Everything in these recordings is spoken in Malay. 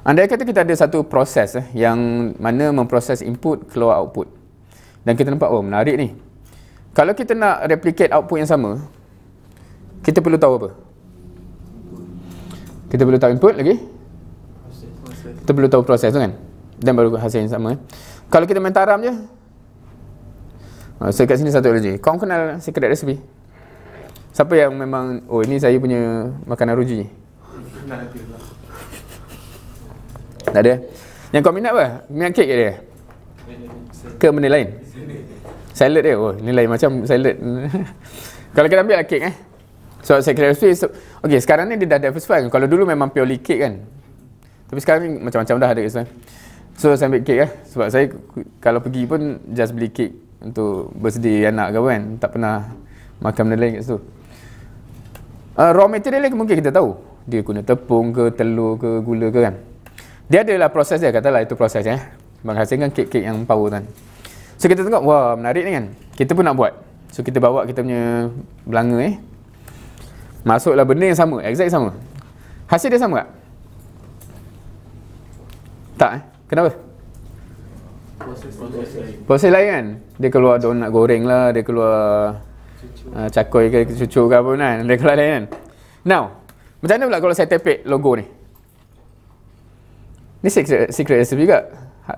Andai kata kita ada satu proses yang mana memproses input keluar output. Dan kita nampak, oh menarik ni. Kalau kita nak replicate output yang sama, kita perlu tahu apa? Kita perlu tahu input lagi. Kita perlu tahu proses tu kan. Dan baru hasil yang sama. Kalau kita main taram je. So kat sini satu lagi. Kau kenal secret recipe? Siapa yang memang, oh ini saya punya makanan ruji? Tak ada. Yang kau minat apa? Minat kek ke dia? Ke benda lain? Salad dia? Oh, ni lain macam salad. Kalau kita ambil kek So, secret recipe, okay, sekarang ni dia dah diversify. Kalau dulu memang purely kek kan. Tapi sekarang ni macam-macam dah ada. So, saya ambil kek Sebab saya kalau pergi pun just beli kek untuk birthday anak ke kan. Tak pernah makan benda lain kat situ. Raw material ni mungkin kita tahu. Dia guna tepung ke, telur ke, gula ke kan. Dia adalah proses dia, katalah itu proses menghasilkan kek-kek yang power kan. So kita tengok, wah menarik ni kan. Kita pun nak buat. So kita bawa kita punya belanga masuklah benda yang sama, exact sama. Hasil dia sama tak? Tak Kenapa? Proses lain kan. Dia keluar donat goreng lah, dia keluar cakoi ke cucuk ke apa kan. Dia keluar lain kan. Now, macam mana pula kalau saya tepek logo ni? Ni secret recipe juga.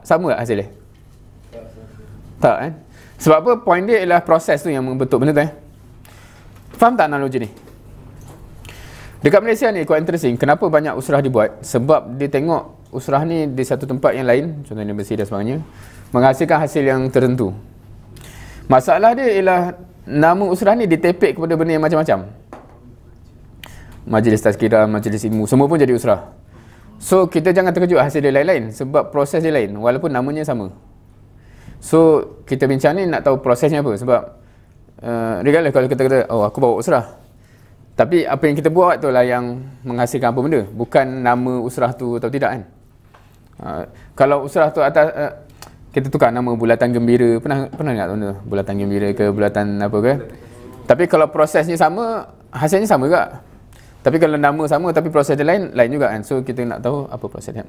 Sama tak hasilnya? Tak Sebab apa? Point dia ialah proses tu yang membentuk benda tu Faham tak analogi ni? Dekat Malaysia ni quite interesting. Kenapa banyak usrah dibuat? Sebab dia tengok usrah ni di satu tempat yang lain, contohnya bersih dan sebagainya, menghasilkan hasil yang tertentu. Masalah dia ialah nama usrah ni ditepek kepada benda yang macam-macam. Majlis tazkirah, majlis ilmu, semua pun jadi usrah. So kita jangan terkejut hasil dia lain-lain sebab proses dia lain walaupun namanya sama. So kita bincang ni nak tahu prosesnya apa sebab regardless kalau kita kata oh aku bawa usrah, tapi apa yang kita buat tu lah yang menghasilkan apa benda, bukan nama usrah tu atau tidak kan. Kalau usrah tu atas kita tukar nama bulatan gembira, pernah tak tahu bulatan gembira ke bulatan apa ke, tapi kalau prosesnya sama hasilnya sama juga. Tapi kalau nama sama tapi proses dia lain juga kan. So kita nak tahu apa proses dia.